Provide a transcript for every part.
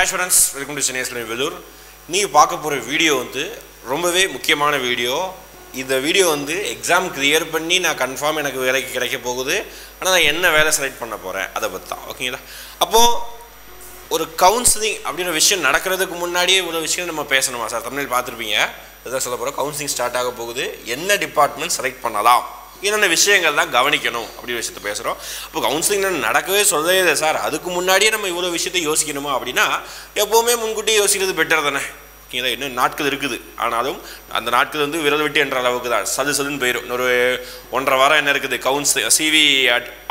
Hi friends, welcome to Chennai Velur. நீங்கள் பார்க்க போகிற வீடியோ ரொம்பவே முக்கியமான வீடியோ. இந்த வீடியோ எக்ஸாம் கிளியர் பண்ணி நான் கன்ஃபார்ம் எனக்கு வேலைக்கு கிடைக்க போகுது. ஆனால் நான் என்ன வேலை செலக்ட் பண்ண போகிறேன் அதை பற்றி தான். ஓகேங்களா? அப்போது ஒரு கவுன்சிலிங் அப்படின்ற விஷயம் நடக்கிறதுக்கு முன்னாடியே இவ்வளோ விஷயம் நம்ம பேசணுமா சார்? தமிழில் பார்த்துருப்பீங்க. இதுதான் சொல்ல போகிறோம். கவுன்சிலிங் ஸ்டார்ட் ஆக போகுது, என்ன டிபார்ட்மெண்ட் செலக்ட் பண்ணலாம், என்னென்ன விஷயங்கள் தான் கவனிக்கணும் அப்படி விஷயத்த பேசுகிறோம். அப்போ கவுன்சிலிங் நடக்கவே சொல்லவே இல்லை சார், அதுக்கு முன்னாடியே நம்ம இவ்வளோ விஷயத்தை யோசிக்கணுமா அப்படின்னா, எப்போவுமே முன்கூட்டியே யோசிக்கிறது பெட்டர் தானே. ஓகேங்களா? இன்னும் நாட்கள் இருக்குது, ஆனாலும் அந்த நாட்கள் விரல் விட்டு என்ற அளவுக்கு தான் சதுன்னு போயிடும். ஒரு 1.5 வாரம் என்ன இருக்குது, சிவி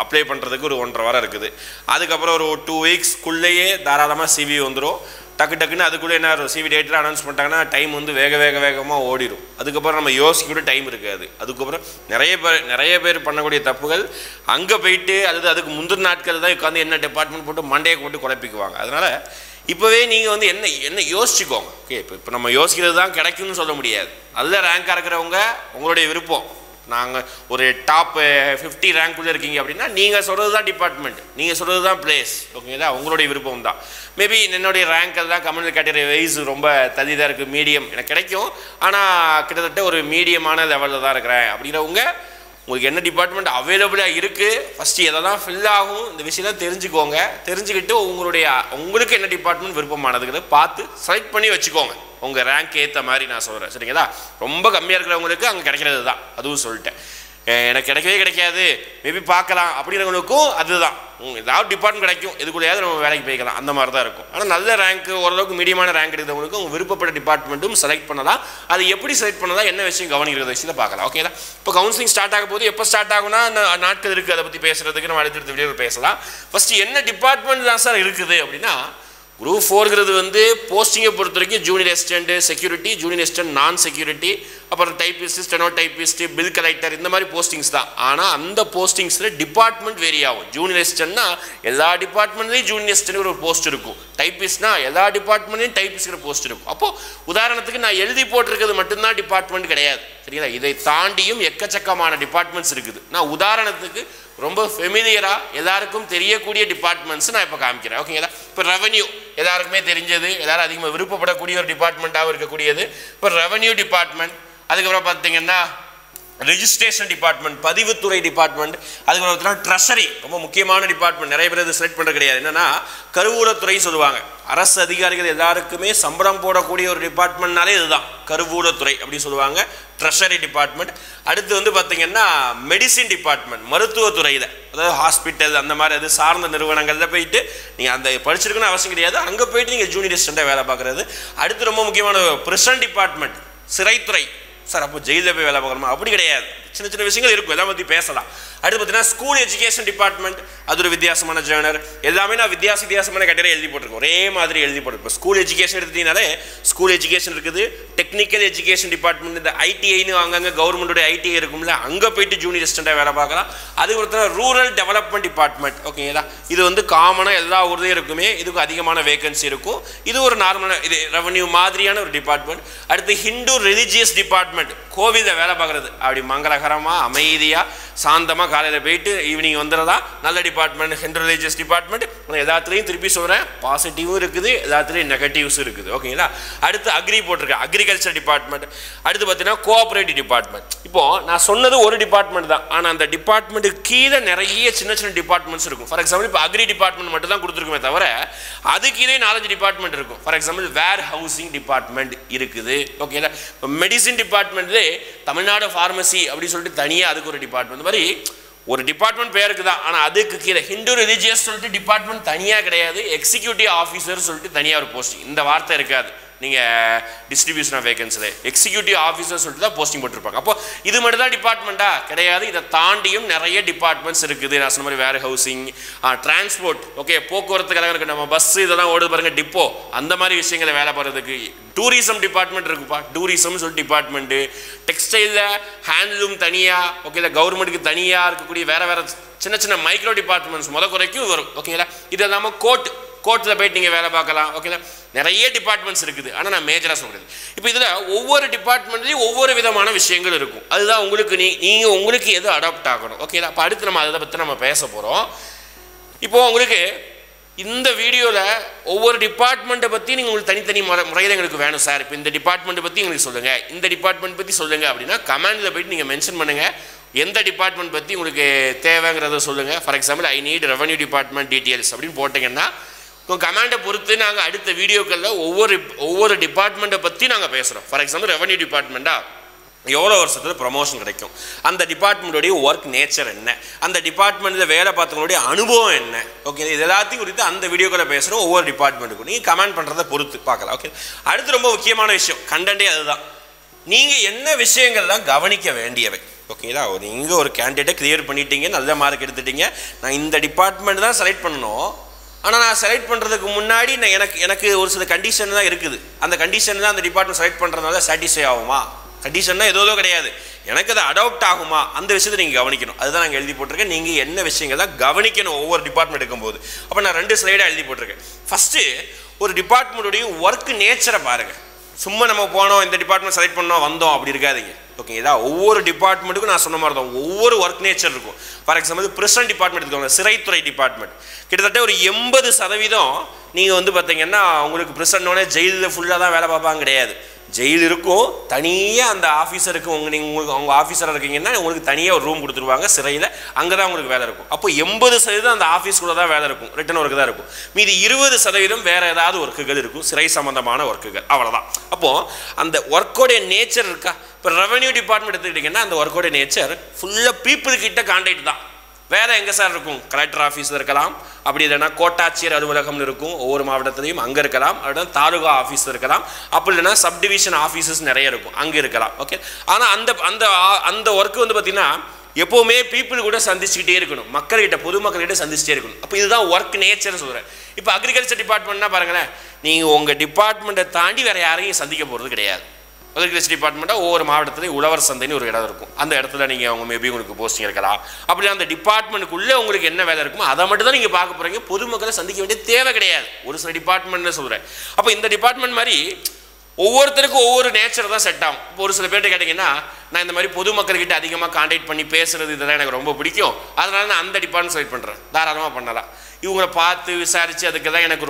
அப்ளை பண்ணுறதுக்கு ஒரு 1.5 வாரம் இருக்குது. அதுக்கப்புறம் ஒரு 2 வீக்ஸ்க்குள்ளேயே தாராளமாக சிவி வந்துடும். டக்குன்னு அதுக்குள்ளே என்ன சிவி டேட்டில் அனௌன்ஸ் பண்ணிட்டாங்கன்னா டைம் வேகமாக ஓடிடும். அதுக்கப்புறம் நம்ம யோசிக்க கூட டைம் இருக்காது. அதுக்கப்புறம் நிறைய பேர் பண்ணக்கூடிய தப்புகள் அங்கே போயிட்டு அதுக்கு முந்தின நாட்கள் தான் உட்காந்து என்ன டிபார்ட்மெண்ட் போட்டு மண்டையை போட்டு குழப்பிக்குவாங்க. அதனால் இப்போவே நீங்கள் என்ன யோசிச்சுக்கோங்க. ஓகே, இப்போ நம்ம யோசிக்கிறது தான் கிடைக்கும்னு சொல்ல முடியாது. நல்ல ரேங்காக இருக்கிறவங்க உங்களுடைய விருப்பம். நாங்கள் ஒரு டாப் 50 ரேங்க்குள்ளே இருக்கீங்க அப்படின்னா நீங்கள் சொல்கிறது தான் டிபார்ட்மெண்ட், நீங்கள் சொல்கிறது தான் பிளேஸ். ஓகேங்களா? உங்களுடைய விருப்பம் தான். மேபி என்னுடைய ரேங்க் தான் கம்யூனல் கேட்டகரி வைஸ் ரொம்ப தள்ளிதான் இருக்குது, மீடியம் எனக்கு கிடைக்கும், ஆனால் கிட்டத்தட்ட ஒரு மீடியமான லெவலில் தான் இருக்கிறேன் அப்படிங்கிறவங்க உங்களுக்கு என்ன டிபார்ட்மெண்ட் அவைலபிளாக இருக்குது, ஃபஸ்ட்டு எதை தான் ஃபில் ஆகும், இந்த விஷயம்லாம் தெரிஞ்சுக்கோங்க. தெரிஞ்சுக்கிட்டு உங்களுக்கு என்ன டிபார்ட்மெண்ட் விருப்பமானதுங்கிறத பார்த்து செலக்ட் பண்ணி வச்சுக்கோங்க. உங்கள் ரேங்க் ஏற்ற மாதிரி நான் சொல்கிறேன். சரிங்களா? ரொம்ப கம்மியாக இருக்கிறவங்களுக்கு அங்கே கிடைக்கிறது தான், அதுவும் சொல்லிட்டேன். எனக்கு கிடைக்கவே கிடைக்காது, மேபி பார்க்கலாம் அப்படிங்கிறவங்களுக்கும் அதுதான். ஏதாவது டிபார்ட்மெண்ட் கிடைக்கும், இதுக்குள்ளேயாவது நம்ம வேலைக்கு போய்க்கலாம், அந்த மாதிரி தான் இருக்கும். ஆனால் நல்ல ரேங்க்கு, ஓரளவுக்கு மீடியமான ரேங்க் எடுக்கிறவங்களுக்கு அவங்க விருப்பப்பட்ட டிபார்ட்மெண்ட்டும் செலக்ட் பண்ணலாம். அது எப்படி செலக்ட் பண்ணலாம், என்ன விஷயம் கவனிக்கிறது விஷயத்தை பார்க்கலாம். ஓகேங்களா? இப்போ கவுன்சிலிங் ஸ்டார்ட் ஆக போது எப்போ ஸ்டார்ட் ஆகும்னா நாட்கள் இருக்குது, அதை பற்றி பேசுகிறதுக்கு நம்ம அடுத்தடுத்த வீடியோவில் பேசலாம். ஃபஸ்ட்டு என்ன டிபார்ட்மெண்ட் தான் சார் இருக்குது அப்படின்னா, குரூப் 4ங்கிறது போஸ்டிங்கை பொறுத்த வரைக்கும் junior assistant security, junior assistant நான் செக்யூரிட்டி, அப்புறம் typist, steno typist, bill collector, இந்த மாதிரி போஸ்டிங்ஸ் தான். ஆனால் அந்த போஸ்டிங்ஸில் டிபார்ட்மெண்ட் வேரி ஆகும். ஜூனியர் அசிஸ்டன்ட்னா எல்லா டிபார்ட்மெண்ட்லேயும் ஜூனியர் அசிஸ்டன்ட் ஒரு போஸ்ட் இருக்கும். டைப்பிஸ்ட்னா எல்லா டிபார்ட்மெண்ட்லேயும் டைப்பிஸ்ட்ங்கிற போஸ்ட் இருக்கும். அப்போது உதாரணத்துக்கு நான் எழுதி போட்டிருக்கிறது மட்டும்தான் டிபார்ட்மெண்ட் கிடையாது. சரிங்களா? இதை தாண்டியும் எக்கச்சக்கமான டிபார்ட்மெண்ட்ஸ் இருக்குது. நான் உதாரணத்துக்கு ரொம்ப ஃபெமிலியராக எல்லாருக்கும் தெரியக்கூடிய டிபார்ட்மெண்ட்ஸ் நான் இப்போ காமிக்கிறேன். ஓகேங்களா? இப்போ ரெவன்யூ எல்லாருக்குமே தெரிஞ்சது, எல்லாரும் அதிகமாக விருப்பப்படக்கூடிய ஒரு டிபார்ட்மெண்ட்டாகவும் இருக்கக்கூடியது இப்போ ரெவன்யூ டிபார்ட்மெண்ட். அதுக்கப்புறம் பார்த்தீங்கன்னா ரெஜிஸ்ட்ரேஷன் டிபார்ட்மெண்ட், பதிவுத்துறை டிபார்ட்மெண்ட். அதுக்கப்புறம் பார்த்தீங்கன்னா ட்ரெஷரி, ரொம்ப முக்கியமான டிபார்ட்மெண்ட். நிறைய பேர் இது செலக்ட் பண்ணுறது கிடையாது. என்னென்னா கருவூலத்துறை சொல்லுவாங்க. அரசு அதிகாரிகள் எல்லாருக்குமே சம்பளம் போடக்கூடிய ஒரு டிபார்ட்மெண்ட்னாலே இதுதான், கருவூலத்துறை அப்படின்னு சொல்லுவாங்க, ட்ரெஷரி டிபார்ட்மெண்ட். அடுத்து பார்த்தீங்கன்னா மெடிசின் டிபார்ட்மெண்ட், மருத்துவத்துறையில், அதாவது ஹாஸ்பிட்டல் அந்த மாதிரி அது சார்ந்த நிறுவனங்களில் போயிட்டு நீங்கள் அந்த படிச்சிருக்குன்னு அவசியம் கிடையாது, அங்கே போயிட்டு நீங்கள் ஜூனியர் அசிஸ்டண்ட்டாக வேலை பார்க்குறது. அடுத்து ரொம்ப முக்கியமான பிரிசன் டிபார்ட்மெண்ட், சிறைத்துறை. சார் அப்போ ஜெயிலில் போய் வேலை பார்க்கணுமா? அப்படி கிடையாது, சின்ன சின்ன விஷயங்கள் இருக்கும், எல்லாம் பற்றி பேசலாம். அடுத்து பார்த்தீங்கன்னா ஸ்கூல் எஜுகேஷன் டிபார்ட்மெண்ட், அது ஒரு வித்தியாசமான ஜேர்னர். எல்லாமே நான் வித்தியாசமான கேட்டகரி எழுதி போட்டிருக்கேன், ஒரே மாதிரி எழுதி போட்டிருக்கேன். ஸ்கூல் எஜுகேஷன் எடுத்தீங்கனாலே ஸ்கூல் எஜுகேஷன் இருக்குது, டெக்னிக்கல் எஜுகேஷன் டிபார்ட்மெண்ட், இந்த ஐடிஐன்னு அங்கங்கே கவர்மெண்ட்டோட ஐடிஐ இருக்கும்ல, அங்கே போயிட்டு ஜூனியர் அசிஸ்டண்ட்டாக வேலை பார்க்கலாம். அதுக்கு பார்த்தீங்கன்னா ரூரல் டெவலப்மெண்ட் டிபார்ட்மெண்ட். ஓகேங்களா? இது காமனாக எல்லா ஊர்லேயும் இருக்குமே, இதுக்கு அதிகமான வேகன்சி இருக்கும். இது ஒரு நார்மலான இது ரெவன்யூ மாதிரியான ஒரு டிபார்ட்மெண்ட். அடுத்து ஹிந்து ரிலிஜியஸ் டிபார்ட்மெண்ட், கோவிலில் வேலை பார்க்குறது, அப்படி மங்களகரமாக அமைதியாக சாந்தமாக காலையில் போயிட்டு ஈவினிங் வந்துடுறதா நல்ல டிபார்ட்மெண்ட், ஹிந்து ரிலிஜியஸ் டிபார்ட்மெண்ட். எல்லாத்துலேயும் திருப்பி சொல்கிறேன், பாசிட்டிவும் இருக்குது, எல்லாத்துலேயும் நெகட்டிவ்ஸும் இருக்குது. ஓகேங்களா? அடுத்து அக்ரி போட்டிருக்கேன், அக்ரிகல்ச்சர் டிபார்ட்மெண்ட். அடுத்து பார்த்தீங்கன்னா கோஆப்ரேட்டிவ் டிபார்ட்மெண்ட். இப்போது நான் சொன்னது ஒரு டிபார்ட்மெண்ட் தான், ஆனால் அந்த டிபார்ட்மெண்ட்டுக்கு கீழே நிறைய சின்ன சின்ன டிபார்ட்மெண்ட்ஸ் இருக்கும். ஃபார் எக்ஸாம்பிள் இப்போ அக்ரி டிபார்ட்மெண்ட் மட்டும் தான் கொடுத்துருக்குமே தவிர அது கீழே 4-5 டிபார்ட்மெண்ட் இருக்கும். For example where housing department இருக்குது. ஓகேங்களா? இப்போ மெடிசின் டிபார்ட்மெண்ட்லேயே தமிழ்நாடு ஃபார்மசி அப்படின்னு சொல்லிட்டு தனியாக அதுக்கு ஒரு டிபார்ட்மெண்ட். இந்த மாதிரி ஒரு டிபார்ட்மெண்ட் பேருக்கு தான், ஆனால் அதுக்கு கீழே ஹிந்து ரிலிஜியஸ் சொல்லிட்டு டிபார்ட்மெண்ட் தனியாக கிடையாது, எக்ஸிக்யூட்டிவ் ஆஃபீஸர் சொல்லிட்டு தனியாக ஒரு போஸ்டிங், இந்த வார்த்தை இருக்காது நீங்கள் டிஸ்ட்ரிபியூஷன் ஆஃப் வேகன்சியில். எக்ஸிக்யூட்டிவ் ஆஃபீஸர் சொல்லிட்டு தான் போஸ்டிங் போட்டிருப்பாங்க. அப்போ இது மட்டும் தான் டிபார்ட்மெண்ட்டா? கிடையாது, இதை தாண்டியும் நிறைய டிபார்ட்மெண்ட்ஸ் இருக்குது. நான் சொன்ன மாதிரி வேர் ஹவுசிங், டிரான்ஸ்போர்ட், ஓகே, போக்குவரத்து கழகம், நம்ம பஸ் இதெல்லாம் ஓடுது பாருங்கள், டிப்போ, அந்த மாதிரி விஷயங்களை வேலை பார்க்குறதுக்கு. டூரிசம் டிபார்ட்மெண்ட் இருக்குப்பா, டூரிசம் சொல்லிட்டு டிபார்ட்மெண்ட்டு. டெக்ஸ்டைலில் ஹேண்ட்லூம் தனியாக, ஓகே, கவர்மெண்ட்டுக்கு தனியாக இருக்கக்கூடிய வேறு சின்ன சின்ன மைக்ரோ டிபார்ட்மெண்ட்ஸ் குறைக்கும் வரும். ஓகேங்களா? இது இல்லாமல் கோர்ட்டில் போயிட்டு நீங்கள் வேலை பார்க்கலாம். ஓகேங்களா? நிறைய டிபார்ட்மெண்ட்ஸ் இருக்குது, ஆனால் நான் மேஜராக சொல்கிறது. இப்போ இதில் ஒவ்வொரு டிபார்ட்மெண்ட்லேயும் ஒவ்வொரு விதமான விஷயங்கள் இருக்கும். அதுதான் உங்களுக்கு எது அடாப்ட் ஆகணும். ஓகேங்களா? அப்போ அடுத்து நம்ம அதை பற்றி நம்ம பேச போகிறோம். இப்போது உங்களுக்கு இந்த வீடியோவில் ஒவ்வொரு டிபார்ட்மெண்ட்டை பற்றி நீங்கள் உங்களுக்கு தனித்தனி முறையில் எங்களுக்கு வேணும் சார், இப்போ இந்த டிபார்ட்மெண்ட்டை பற்றி எங்களுக்கு சொல்லுங்கள், இந்த டிபார்ட்மெண்ட் பற்றி சொல்லுங்கள் அப்படின்னா கமெண்டில் போய்ட்டு நீங்கள் மென்ஷன் பண்ணுங்கள். எந்த டிபார்ட்மெண்ட் பற்றி உங்களுக்கு தேவைங்கிறத சொல்லுங்கள். For example I need revenue department details அப்படின்னு போட்டிங்கன்னா உங்கள் கமெண்டை பொறுத்து நாங்கள் அடுத்த வீடியோக்களில் ஒவ்வொரு டிபார்ட்மெண்ட்டை பற்றி நாங்கள் பேசுகிறோம். ஃபார் எக்ஸாம்பிள் ரெவன்யூ டிபார்ட்மெண்ட்டாக எவ்வளோ வருஷத்தில் ப்ரமோஷன் கிடைக்கும், அந்த டிபார்ட்மெண்ட்டுடைய ஒர்க் நேச்சர் என்ன, அந்த டிபார்ட்மெண்ட்டில் வேலை பார்த்தவங்களுடைய அனுபவம் என்ன, ஓகே, இது எல்லாத்தையும் குறித்து அந்த வீடியோக்களை பேசுகிறோம். ஒவ்வொரு டிபார்ட்மெண்ட்டுக்கும் நீங்கள் கமெண்ட் பண்ணுறதை பொறுத்து பார்க்கலாம். ஓகே, அடுத்து ரொம்ப முக்கியமான விஷயம் கண்டென்ட்டே அதுதான். நீங்கள் என்ன விஷயங்கள்லாம் கவனிக்க வேண்டியவை, ஓகேங்களா? நீங்கள் ஒரு கேண்டிடேட்டை கிளியர் பண்ணிட்டீங்க, நல்ல மார்க் எடுத்துட்டீங்க, நான் இந்த டிபார்ட்மெண்ட் தான் செலக்ட் பண்ணணும், ஆனால் நான் செலக்ட் பண்ணுறதுக்கு முன்னாடி எனக்கு ஒரு சில கண்டிஷன் தான் இருக்குது. அந்த கண்டிஷன் தான் அந்த டிபார்ட்மெண்ட் செலக்ட் பண்ணுறதுனால சாட்டிஸ்ஃபை ஆகுமா? கண்டிஷன்னா ஏதோ கிடையாது, எனக்கு அது அடாப்ட் ஆகுமா, அந்த விஷயத்தை நீங்கள் கவனிக்கணும். அதுதான் நாங்கள் எழுதி போட்டிருக்கேன். நீங்கள் என்ன விஷயங்கள் தான் கவனிக்கணும் ஒவ்வொரு டிபார்ட்மெண்ட் எடுக்கும்போது. அப்போ நான் 2 ஸ்லைடாக எழுதி போட்டிருக்கேன். ஃபஸ்ட்டு ஒரு டிபார்ட்மெண்ட்டுடைய ஒர்க் நேச்சரை பாருங்கள். சும்மா நம்ம போனோம், இந்த டிபார்ட்மெண்ட் செலக்ட் பண்ணோம், வந்தோம், அப்படி இருக்காதிங்க. ஓகே, இதான் ஒவ்வொரு டிபார்ட்மெண்ட்டுக்கும் நான் சொன்ன மாதிரி தான் ஒவ்வொரு ஒர்க் நேச்சர் இருக்கும். ஃபார் எக்ஸாம்பிள் பிரிசன் டிபார்ட்மெண்ட் எடுத்துக்கோங்க, சிறைத்துறை டிபார்ட்மெண்ட். கிட்டத்தட்ட ஒரு 80% நீங்கள் வந்து பார்த்தீங்கன்னா உங்களுக்கு பிரிசன்னோடனே ஜெயிலில் ஃபுல்லாக தான் வேலை பார்ப்பாங்க கிடையாது. ஜெயில் இருக்கும், தனியாக அந்த ஆஃபீஸருக்கு உங்களுக்கு அவங்க ஆஃபீஸராக இருக்கீங்கன்னா உங்களுக்கு தனியாக ஒரு ரூம் கொடுத்துருவாங்க சிறையில், அங்கே தான் உங்களுக்கு வேலை இருக்கும். அப்போ 80% அந்த ஆஃபீஸ்குள்ளே தான் வேலை இருக்கும், ரிட்டன் ஒர்க்கு தான் இருக்கும். மீதி 20% வேறு ஏதாவது ஒர்க்குகள் இருக்கும், சிறை சம்மந்தமான ஒர்க்குகள், அவ்வளோதான். அப்போது அந்த ஒர்க்கோடைய நேச்சர் இருக்கா? இப்போ ரெவன்யூ டிபார்ட்மெண்ட் எடுத்துக்கிட்டிங்கன்னா அந்த ஒர்க்கோடைய நேச்சர் ஃபுல்லாக பீப்புள் கிட்ட கான்டாக்ட் தான். வேறு எங்கே சார் இருக்கும்? கலெக்டர் ஆஃபீஸில் இருக்கலாம், அப்படி இல்லைன்னா கோட்டாட்சியர் அலுவலகம்னு இருக்கும் ஒவ்வொரு மாவட்டத்திலையும், அங்கே இருக்கலாம். அப்படின்னா தாலுகா ஆஃபீஸில் இருக்கலாம், அப்படி இல்லைன்னா சப்டிவிஷன் ஆஃபீஸஸ் நிறைய இருக்கும், அங்கே இருக்கலாம். ஓகே, ஆனால் அந்த ஒர்க்கு வந்து பார்த்திங்கன்னா எப்போவுமே பீப்புள் கூட சந்திச்சுக்கிட்டே இருக்கணும், மக்கள்கிட்ட பொதுமக்கள்கிட்ட சந்திச்சுட்டே இருக்கணும். அப்போ இதுதான் ஒர்க் நேச்சர்னு சொல்கிறேன். இப்போ அக்ரிகல்ச்சர் டிபார்ட்மெண்ட்னா பாருங்களேன், நீங்கள் உங்கள் டிபார்ட்மெண்ட்டை தாண்டி வேறு யாரையும் சந்திக்க போகிறது கிடையாது. அக்ரிகல்ச்சர் டிபார்ட்மெண்ட்டாக ஒவ்வொரு மாவட்டத்துலேயும் உழவர் சந்தைன்னு ஒரு இடம் இருக்கும், அந்த இடத்துல நீங்கள் அவங்க மேபி உங்களுக்கு போஸ்டிங் இருக்கலாம். அப்படி அந்த டிபார்ட்மெண்ட்டுக்குள்ளே உங்களுக்கு என்ன வேலை இருக்குமோ அதை மட்டும் தான் நீங்கள் பார்க்க போகிறீங்க, பொதுமக்களை சந்திக்க வேண்டிய தேவை கிடையாது. ஒரு சில டிபார்ட்மெண்ட்னு சொல்கிறேன். அப்போ இந்த டிபார்ட்மெண்ட் மாதிரி ஒவ்வொருத்தருக்கும் ஒவ்வொரு நேச்சர் தான் செட் ஆகும். இப்போ ஒரு சில பேர்கிட்ட கேட்டிங்கன்னா, நான் இந்த மாதிரி பொதுமக்கள்கிட்ட அதிகமாக கான்டாக்ட் பண்ணி பேசுகிறது இதெல்லாம் எனக்கு ரொம்ப பிடிக்கும், அதனால நான் அந்த டிபார்ட்மெண்ட் செலக்ட் பண்ணுறேன், தாராளமாக பண்ணலாம். இவங்களை பார்த்து விசாரித்து அதுக்கு தான் எனக்கு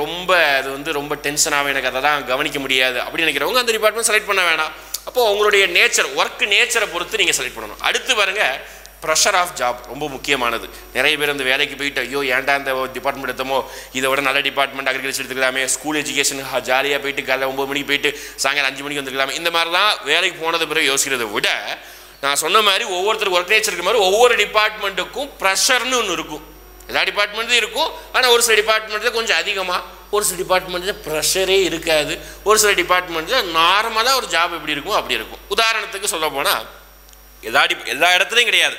அது வந்து ரொம்ப டென்ஷனாகும், எனக்கு அதை தான் கவனிக்க முடியாது அப்படின்னு நினைக்கிறவங்க அந்த டிபார்ட்மெண்ட் செலக்ட் பண்ண வேணாம். அப்போது உங்களுடைய நேச்சர், ஒர்க் நேச்சரை பொறுத்து நீங்கள் செலக்ட் பண்ணணும். அடுத்து பாருங்கள், ப்ரெஷர் ஆஃப் ஜாப் ரொம்ப முக்கியமானது. நிறைய பேர் அந்த வேலைக்கு போயிட்டு ஐயோ ஏன்டா இந்த டிபார்ட்மெண்ட் எடுத்தமோ, இதை விட நல்ல டிபார்ட்மெண்ட் அக்ரிகல்ச்சர் எடுத்துக்கலாமே, ஸ்கூல் எஜுகேஷன் ஜாலியாக போயிட்டு காலையில் 9 மணிக்கு போயிட்டு சாயங்காலம் 5 மணிக்கு வந்துக்கலாமே, இந்த மாதிரி தான் வேலைக்கு போனது பிறகு யோசிக்கிறத விட, நான் சொன்ன மாதிரி ஒவ்வொருத்தருக்கு ஒர்க் நேச்சருக்கு மாதிரி ஒவ்வொரு டிபார்ட்மெண்ட்டுக்கும் ப்ரெஷர்னு ஒன்று இருக்கும். எல்லா டிபார்ட்மெண்ட்டும் இருக்கும், ஆனால் ஒரு சில டிபார்ட்மெண்ட்டில் கொஞ்சம் அதிகமாக, ஒரு சில டிபார்ட்மெண்ட்டில் ப்ரெஷரே இருக்காது, ஒரு சில டிபார்ட்மெண்ட்டில் நார்மலாக ஒரு ஜாப் எப்படி இருக்கும் அப்படி இருக்கும். உதாரணத்துக்கு சொல்ல போனால் எல்லா இடத்துலையும் கிடையாது,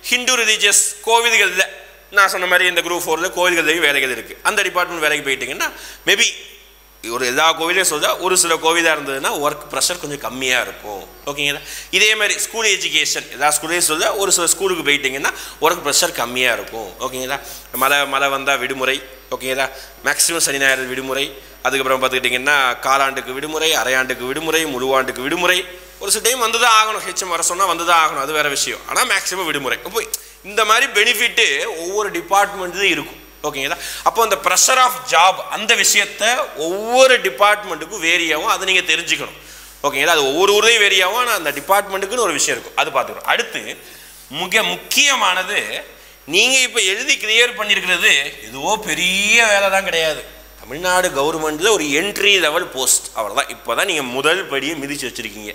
ஹிந்து ரிலீஜியஸ் கோவில்களில் நான் சொன்ன மாதிரி இந்த குரூப் 4ல் கோவில்கள்லேயும் வேலைகள் இருக்குது. அந்த டிபார்ட்மெண்ட் வேலைக்கு போயிட்டீங்கன்னா மேபி ஒரு எல்லா கோவிலையும் சொல்ல ஒரு சில கோவிலாக இருந்ததுன்னா ஒர்க் ப்ரெஷர் கொஞ்சம் கம்மியாக இருக்கும். ஓகேங்களா? இதே மாதிரி ஸ்கூல் எஜுகேஷன் எல்லா ஸ்கூல்லையும் சொல்ல ஒரு சில ஸ்கூலுக்கு போயிட்டீங்கன்னா ஒர்க் ப்ரெஷர் கம்மியாக இருக்கும். ஓகேங்களா? மழை வந்தால் விடுமுறை, ஓகேங்களா, மேக்ஸிமம் சனி ஞாயிறு விடுமுறை, அதுக்கப்புறம் பார்த்துக்கிட்டிங்கன்னா காலாண்டுக்கு விடுமுறை, அரையாண்டுக்கு விடுமுறை, முழுவாண்டுக்கு விடுமுறை, ஒரு சில டைம் வந்து தான் ஆகணும், ஹெச்எம் வர சொன்னால் வந்து தான் ஆகணும், அது வேறு விஷயம். ஆனால் மேக்ஸிமம் விடுமுறை. இப்போ இந்த மாதிரி பெனிஃபிட்டு ஒவ்வொரு டிபார்ட்மெண்ட்லேயும் இருக்கும். ஓகேங்களா? அப்போ அந்த ப்ரெஷர் ஆஃப் ஜாப் அந்த விஷயத்தை ஒவ்வொரு டிபார்ட்மெண்ட்டுக்கும் வேரி ஆகும், அதை நீங்கள் தெரிஞ்சுக்கணும். ஓகேங்களா? அது ஒவ்வொரு ஊரையும் வேரி ஆகும், ஆனால் அந்த டிபார்ட்மெண்ட்டுக்குன்னு ஒரு விஷயம் இருக்கும், அது பார்த்துக்கணும். அடுத்து முக்கியமானது, நீங்கள் இப்போ எழுதி கிளியர் பண்ணியிருக்கிறது எதுவோ பெரிய வேலை தான் கிடையாது. தமிழ்நாடு கவர்மெண்ட்டில் ஒரு என்ட்ரி லெவல் போஸ்ட், அவ்வளோதான். இப்போ தான் நீங்கள் முதல் படியை மிதித்து வச்சுருக்கீங்க.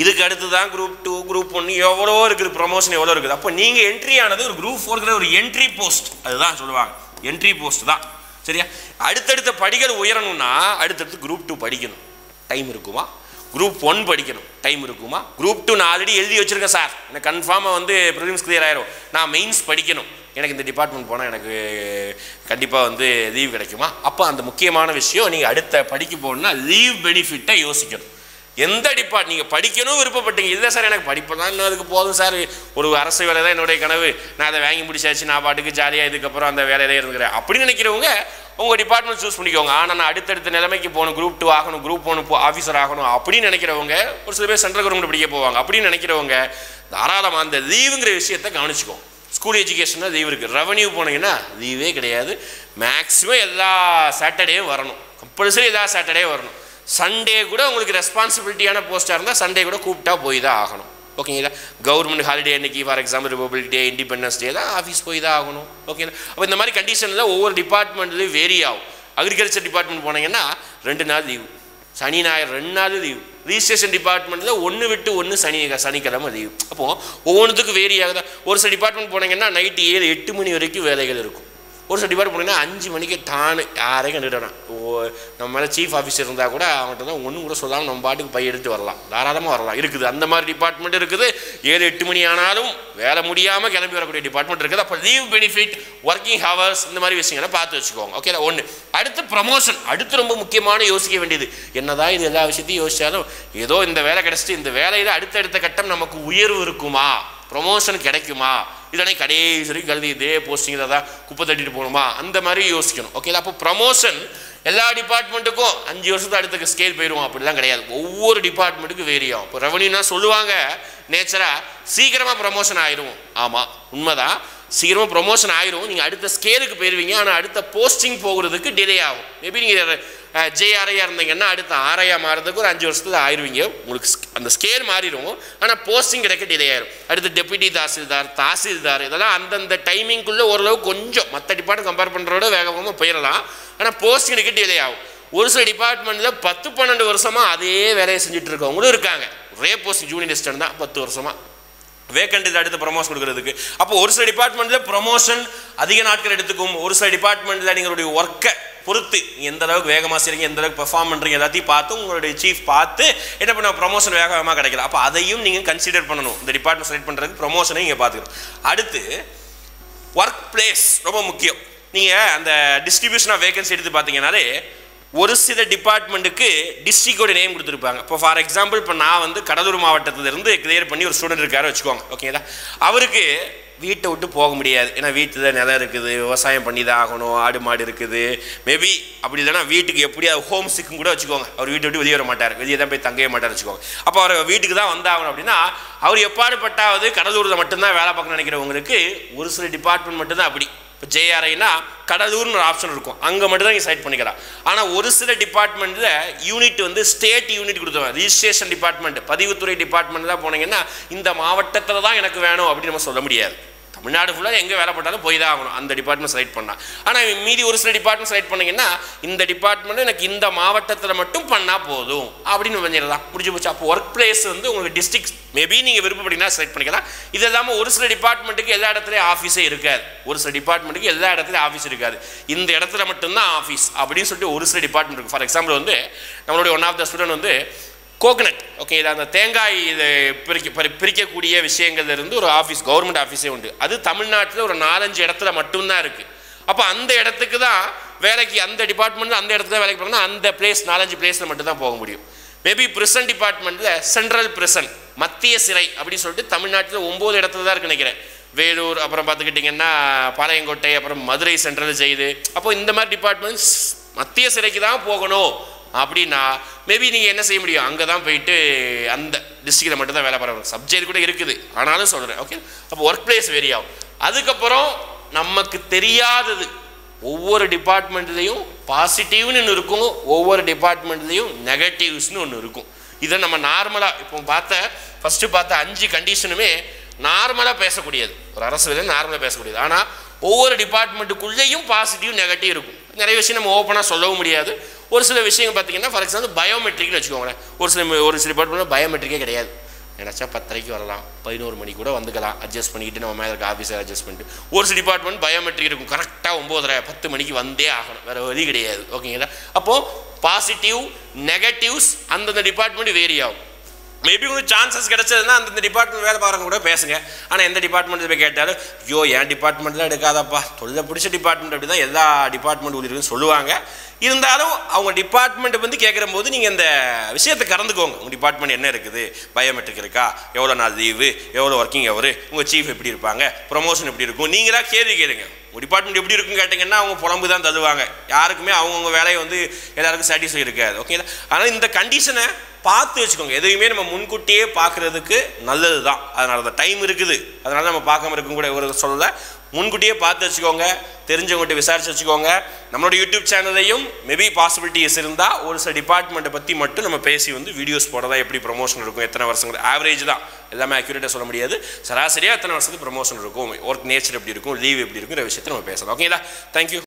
இதுக்கு அடுத்து தான் குரூப் 2, குரூப் 1 எவ்வளோ இருக்குது, ப்ரமோஷன் எவ்வளோ இருக்குது. அப்போ நீங்கள் என்ட்ரி ஆனது ஒரு குரூப் 4 ஒரு என்ட்ரி போஸ்ட், அதுதான் சொல்லுவாங்க, என்ட்ரி போஸ்ட் தான். சரியா? அடுத்தடுத்த படிகள் உயரணும்னா அடுத்தடுத்து குரூப் 2 படிக்கணும், டைம் இருக்குமா? குரூப் 1 படிக்கணும், டைம் இருக்குமா? குரூப் 2 நான் ஆல்ரெடி எழுதி வச்சுருக்கேன் சார், எனக்கு கன்ஃபார்மாக வந்து ப்ரிலிம்ஸ் கிளியர் ஆயிரும், நான் மெயின்ஸ் படிக்கணும், எனக்கு இந்த டிபார்ட்மெண்ட் போனால் எனக்கு கண்டிப்பாக வந்து லீவ் கிடைக்குமா? அப்போ அந்த முக்கியமான விஷயம், நீங்கள் அடுத்த படிக்க போகணுன்னா லீவ் பெனிஃபிட்டை யோசிக்கணும். எந்த நீங்கள் படிக்கணும் விருப்பப்பட்டீங்க, இல்லை சார் எனக்கு படிப்பு தான் இன்னும் அதுக்கு போதும் சார், ஒரு அரசு வேலை தான் என்னுடைய கனவு, நான் அதை வாங்கி முடிச்சாச்சு, நான் பாட்டுக்கு ஜாலியாக இதுக்கப்புறம் அந்த வேலையிலே இருந்துக்கிறேன் அப்படின்னு நினைக்கிறவங்க உங்கள் டிபார்ட்மெண்ட் சூஸ் பண்ணிக்கோங்க. ஆனால் நான் அடுத்தடுத்த நிலைமைக்கு போகணும், குரூப் 2 ஆகணும், குரூப் 1 ஆஃபீஸர் ஆகணும் அப்படின்னு நினைக்கிறவங்க, ஒரு சில பேர் சென்ட்ரல் கவர்மெண்ட் படிக்க போவாங்க, அப்படின்னு நினைக்கிறவங்க தாராளமாக அந்த லீவுங்கிற விஷயத்தை கவனிச்சுக்கோங்க. ஸ்கூல் எஜுகேஷனில் லீவ் இருக்குது. ரெவன்யூ போனீங்கன்னா லீவே கிடையாது. மேக்ஸிமம் எல்லா சாட்டர்டேயும் வரணும், கம்பல்சரி எல்லா சாட்டர்டே வரணும். சண்டே கூட உங்களுக்கு ரெஸ்பான்சிபிலிட்டியான போஸ்ட்டாக இருந்தால் சண்டே கூட கூப்பிட்டா போய் தான் ஆகணும். ஓகேங்களா? கவர்மெண்ட் ஹாலிடே அன்றைக்கி for example republic day, independence day தான் ஆஃபீஸ் போய் தான் ஆகணும். ஓகேங்களா? அப்போ இந்த மாதிரி கண்டிஷனில் ஒவ்வொரு டிபார்ட்மெண்ட்லேயும் வேரி ஆகும். அக்ரிகல்ச்சர் டிபார்ட்மெண்ட் போனீங்கன்னா 2 நாள் லீவு, சனி ஞாயிறு 2 நாள் லீவு. ரிஜிஸ்ட்ரேஷன் டிபார்ட்மெண்ட்டில் 1 விட்டு 1 சனிக்கிழமை லீவு. அப்போது ஒவ்வொன்றுத்துக்கும் வேரி ஆகுதா. ஒரு சில டிபார்ட்மெண்ட் போனீங்கன்னா நைட்டு 7-8 மணி வரைக்கும் வேலைகள் இருக்கும். ஒரு சில டிபார்ட்மெண்ட் போனீங்கன்னா 5 மணிக்கு தானே யாரையும் கண்டுக்கிட்டோம். நம்ம மேலே சீஃப் ஆஃபீஸர் இருந்தால் கூட அவங்கள்ட்ட தான் ஒன்றும் கூட சொல்லாமல் நம்ம பாட்டுக்கு பை எடுத்து வரலாம், தாராளமாக வரலாம். இருக்குது அந்த மாதிரி டிபார்ட்மெண்ட் இருக்குது. 7-8 மணி ஆனாலும் வேலை முடியாமல் கிளம்பி வரக்கூடிய டிபார்ட்மெண்ட் இருக்குது. அப்போ லீவ் பெனிஃபிட், ஒர்க்கிங் ஹவர்ஸ், இந்த மாதிரி விஷயங்களை பார்த்து வச்சுக்கோங்க. ஓகே, ஒன்று. அடுத்து ப்ரமோஷன். அடுத்து ரொம்ப முக்கியமான யோசிக்க வேண்டியது. என்னதான் இது எல்லா விஷயத்தையும் யோசித்தாலும் ஏதோ இந்த வேலை கிடச்சிட்டு இந்த வேலையில் அடுத்தடுத்த கட்டம் நமக்கு உயர்வு இருக்குமா, ப்ரொமோஷன் கிடைக்குமா, இல்லைனா கடைசி வரைக்கும் கழுதி இதே போஸ்டிங் தான் குப்பை தட்டிட்டு போகணுமா, அந்த மாதிரி யோசிக்கணும். ஓகேங்களா? அப்போ ப்ரமோஷன் எல்லா டிபார்ட்மெண்ட்டுக்கும் 5 வருஷத்துக்கு அடுத்த ஸ்கேல் போயிடுவோம் அப்படிலாம் கிடையாது. ஒவ்வொரு டிபார்ட்மெண்ட்டுக்கும் வேரி ஆகும். இப்போ ரெவன்யூனா சொல்லுவாங்க நேச்சராக சீக்கிரமாக ப்ரமோஷன் ஆயிரும். ஆமாம், உண்மைதான், சீக்கிரமாக ப்ரொமோஷன் ஆயிரும். நீங்கள் அடுத்த ஸ்கேலுக்கு போயிடுவீங்க. ஆனால் அடுத்த போஸ்டிங் போகிறதுக்கு டிலே ஆகும். மேபி நீங்கள் ஜேஆர்ஐயாக இருந்தீங்கன்னா அடுத்த ஆர்ஐயாக மாறதுக்கு ஒரு 5 வருஷத்துல ஆயிடுவீங்க. உங்களுக்கு அந்த ஸ்கேல் மாறிடும். ஆனால் போஸ்டிங் கிடைக்க டிலே ஆயிரும். அடுத்து டெப்யூட்டி தாசில்தார் இதெல்லாம் அந்தந்த டைமிங்குள்ளே ஓரளவு கொஞ்சம் மற்ற டிபார்ட்மெண்ட் கம்பேர் பண்ணுறதோட வேகமாக போயிடலாம். ஆனால் போஸ்டிங் கிடைக்க டிலே ஆகும். ஒரு சில டிபார்ட்மெண்ட்டில் 10-12 வருஷமாக அதே வேலையை செஞ்சுட்டு இருக்கவங்களும் இருக்காங்க. ஒரே போஸ்டிங் ஜூனியர் அசிஸ்டன்ட் தான் 10 வருஷமாக வேக்கண்ட் அடுத்து ப்ரமோஷன் கொடுக்கறதுக்கு. அப்போ ஒரு சில டிபார்ட்மெண்ட்டில் ப்ரமோஷன் அதிக நாட்கள் எடுத்துக்கும். ஒரு சில டிபார்ட்மெண்ட்டில் நீங்களுடைய ஒர்க்கை பொறுத்து எந்த அளவுக்கு வேகமாக செய்றீங்க, எந்த அளவுக்கு பெர்ஃபார்ம் பண்ணுறீங்க எல்லாத்தையும் பார்த்து உங்களுடைய சீஃப் பார்த்து என்ன பண்ண ப்ரமோஷன் வேகமாக கிடைக்கல. அப்போ அதையும் நீங்கள் கன்சிடர் பண்ணணும். இந்த டிபார்ட்மெண்ட் செலக்ட் பண்ணுறதுக்கு ப்ரமோஷனை நீங்கள் பார்த்துக்கணும். அடுத்து ஒர்க் பிளேஸ் ரொம்ப முக்கியம். நீங்கள் அந்த டிஸ்ட்ரிபியூஷன் ஆஃப் வேகன்சி எடுத்து பார்த்தீங்கன்னாலே ஒரு சில டிபார்ட்மெண்ட்டுக்கு டிஸ்ட்ரிக்டோட நேம் கொடுத்துருப்பாங்க. இப்போ ஃபார் எக்ஸாம்பிள் இப்போ நான் வந்து கடலூர் மாவட்டத்திலிருந்து கிளியர் பண்ணி ஒரு ஸ்டூடெண்ட் இருக்காரு வச்சுக்கோங்க. ஓகேங்களா? அவருக்கு வீட்டை விட்டு போக முடியாது. ஏன்னா வீட்டில் நிலம் இருக்குது, விவசாயம் பண்ணி தான் ஆகணும், ஆடு மாடு இருக்குது. மேபி அப்படி இல்லைன்னா வீட்டுக்கு எப்படியாவது ஹோம் சிக்கும் கூட வச்சுக்கோங்க. அவர் வீட்டை விட்டு வெளியே வர மாட்டார், வெளியே தான் போய் தங்கவே மாட்டார் வச்சுக்கோங்க. அப்போ அவர் வீட்டுக்கு தான் வந்தாகணும். அப்படின்னா அவர் எப்பாடுபட்டாவது கடலூரில் மட்டும்தான் வேலை பார்க்கணும்னு நினைக்கிறவங்களுக்கு ஒரு சில டிபார்ட்மெண்ட் மட்டும்தான் அப்படி. இப்போ ஜேஆர்ஐனா கடலூர்னு ஒரு ஆப்ஷன் இருக்கும், அங்கே மட்டும் தான் நீங்கள் செலக்ட் பண்ணிக்கலாம். ஆனால் ஒரு சில டிபார்ட்மெண்ட்டில் யூனிட் வந்து ஸ்டேட் யூனிட் கொடுத்துருவாங்க. ரிஜிஸ்ட்ரேஷன் டிபார்ட்மெண்ட், பதிவுத்துறை டிபார்ட்மெண்ட் தான் போனீங்கன்னா இந்த மாவட்டத்தில் தான் எனக்கு வேணும் அப்படின்னு நம்ம சொல்ல முடியாது. தமிழ்நாடு ஃபுல்லாக எங்கே வேலை போட்டாலும் போய் தான் ஆகணும் அந்த டிபார்ட்மெண்ட் செலக்ட் பண்ணால். ஆனால் மீதி ஒரு சில டிபார்ட்மெண்ட் செலக்ட் பண்ணிங்கன்னா இந்த டிபார்ட்மெண்ட் எனக்கு இந்த மாவட்டத்தில் மட்டும் பண்ணால் போதும் அப்படின்னு பண்ணிடலாம், முடிஞ்சு போச்சு. அப்போ ஒர்க் பிளேஸ் வந்து உங்களுக்கு டிஸ்ட்ரிக்ட் மேபி நீங்கள் விருப்பப்பட்டீங்கன்னா செலக்ட் பண்ணிக்கலாம். இது இல்லாமல் ஒரு சில டிபார்ட்மெண்ட்டுக்கு எல்லா இடத்துலையும் ஆஃபீஸே இருக்காது. ஒரு சில டிபார்ட்மெண்ட்டுக்கு எல்லா இடத்துலையும் ஆஃபீஸ் இருக்காது. இந்த இடத்துல மட்டும்தான் ஆஃபீஸ் அப்படின்னு சொல்லிட்டு ஒரு சில டிபார்ட்மெண்ட் இருக்குது. ஃபார் எக்ஸாம்பிள் வந்து நம்மளுடைய ஒன் ஆஃப் த ஸ்டூடெண்ட் வந்து கோகனட், ஓகே, இது அந்த தேங்காய் இது பிரிக்கக்கூடிய விஷயங்கள்ல இருந்து ஒரு ஆஃபீஸ், கவர்மெண்ட் ஆஃபீஸே உண்டு. அது தமிழ்நாட்டில் ஒரு 4-5 இடத்துல மட்டும்தான் இருக்குது. அப்போ அந்த இடத்துக்கு தான் வேலைக்கு, அந்த டிபார்ட்மெண்ட்டில் அந்த இடத்துல வேலைக்கு போகணும்னா அந்த பிளேஸ் 4-5 பிளேஸில் மட்டும் தான் போக முடியும். மேபி பிரிசன் டிபார்ட்மெண்ட்டில் சென்ட்ரல் பிரிசன், மத்திய சிறை அப்படின்னு சொல்லிட்டு தமிழ்நாட்டில் 9 இடத்துல தான் இருக்குன்னு நினைக்கிறேன். வேலூர், அப்புறம் பார்த்துக்கிட்டிங்கன்னா பாளையங்கோட்டை, அப்புறம் மதுரை சென்ட்ரல் ஜெயிலு. அப்போ இந்த மாதிரி டிபார்ட்மெண்ட்ஸ் மத்திய சிறைக்கு தான் போகணும் அப்படின்னா மேபி நீங்கள் என்ன செய்ய முடியும், அங்கே தான் போயிட்டு அந்த டிஸ்ட்ரிக்டில் மட்டும் தான் வேலை பார்க்குறாங்க. சப்ஜெக்ட் கூட இருக்குது, ஆனாலும் சொல்கிறேன். ஓகே, அப்போ ஒர்க் பிளேஸ் வெரி ஆகும். அதுக்கப்புறம் நமக்கு தெரியாதது, ஒவ்வொரு டிபார்ட்மெண்ட்லேயும் பாசிட்டிவ்னு ஒன்று இருக்கும், ஒவ்வொரு டிபார்ட்மெண்ட்லேயும் நெகட்டிவ்ஸ்னு ஒன்று இருக்கும். இதை நம்ம நார்மலாக இப்போ ஃபஸ்ட்டு பார்த்த 5 கண்டிஷனுமே நார்மலாக பேசக்கூடியது, ஒரு அரசு வேலை நார்மலாக பேசக்கூடியது. ஆனால் ஒவ்வொரு டிபார்ட்மெண்ட்டுக்குள்ளேயும் பாசிட்டிவ் நெகட்டிவ் இருக்கும். நிறைய விஷயம் நம்ம ஓப்பனாக சொல்லவும் முடியாது. ஒரு சில விஷயங்கள் பார்த்தீங்கன்னா ஃபார் எக்ஸாம்பிள் பயோமெட்ரிக்னு வச்சுக்கோங்களேன். ஒரு சில டிபார்ட்மெண்ட் பயோமெட்ரிக்கே கிடையாது. நினச்சா 10:30 வரலாம், 11 மணிக்கு கூட வந்துக்கலாம், அட்ஜஸ்ட் பண்ணிக்கிட்டு நம்ம மேலே இருக்க ஆஃபீஸர் அட்ஜஸ்ட் பண்ணிட்டு. ஒரு சில டிபார்ட்மெண்ட் பயோமெட்ரிக் இருக்கும், கரெக்டாக 9:30-10 மணிக்கு வந்தே ஆகணும், வேறு வழி கிடையாது. ஓகேங்களா? அப்போது பாசிட்டிவ் நெகட்டிவ்ஸ் அந்தந்த டிபார்ட்மெண்ட் வேரி ஆகும். மேபி உங்களுக்கு சான்சஸ் கிடைச்சதுன்னா அந்த டிபார்ட்மெண்ட் வேலை பார்க்குறவங்க கூட பேசுங்க. ஆனால் எந்த டிபார்ட்மெண்ட்டில் போய் கேட்டாலும் ஐயோ என் டிபார்ட்மெண்ட்லாம் எடுக்காதப்பா, தொழிலை பிடிச்ச டிபார்ட்மெண்ட் அப்படி தான் எல்லா டிபார்ட்மெண்ட் ஊழியர்களும் சொல்லுவாங்க. இருந்தாலும் அவங்க டிபார்ட்மெண்ட் வந்து கேட்குற போது நீங்கள் இந்த விஷயத்தை கறந்துக்கோங்க. உங்கள் டிபார்ட்மெண்ட் என்ன இருக்குது, பயோமெட்ரிக் இருக்கா, எவ்வளோ நாள் லீவு, எவ்வளோ ஒர்க்கிங் ஹவர், உங்கள் சீஃப் எப்படி இருப்பாங்க, ப்ரொமோஷன் எப்படி இருக்கும், நீங்களாக கேள்வி கேளுங்க. உங்கள் டிபார்ட்மெண்ட் எப்படி இருக்குன்னு கேட்டிங்கன்னா அவங்க புலம்பு தான் தருவாங்க. யாருக்குமே அவங்கவுங்க வேலையை வந்து எல்லாருக்கும் சாட்டிஸ்ஃபை இருக்காது. ஓகேங்களா? ஆனால் இந்த கண்டிஷனை பார்த்து வச்சுக்கோங்க. எதையுமே நம்ம முன்கூட்டியே பார்க்குறதுக்கு நல்லது தான். அதனால தான் டைம் இருக்குது, அதனால நம்ம பார்க்காம இருக்கும் கூட ஒரு சொல்லலை. முன்கூட்டியே பார்த்து வச்சுக்கோங்க, தெரிஞ்சவங்ககிட்ட விசாரிச்சு வச்சுக்கோங்க. நம்மளோட யூடியூப் சேனல்லையும் மேபி பாசிபிலிட்டிஸ் இருந்தால் ஒரு சில டிபார்ட்மெண்ட்டை பற்றி மட்டும் நம்ம பேசி வந்து வீடியோஸ் போடுறதா, எப்படி ப்ரொமோஷன் இருக்கும், எத்தனை வருஷங்கள் ஆவரேஜ் தான், எல்லாமே அக்யூரேட்டாக சொல்ல முடியாது, சராசரியாக எத்தனை வருஷத்துக்கு ப்ரொமோஷன் இருக்கும், ஒர்க் நேச்சர் எப்படி இருக்கும், லீவ் எப்படி இருக்குங்கிற விஷயத்தை நம்ம பேசலாம். ஓகேங்களா? தேங்க்யூ.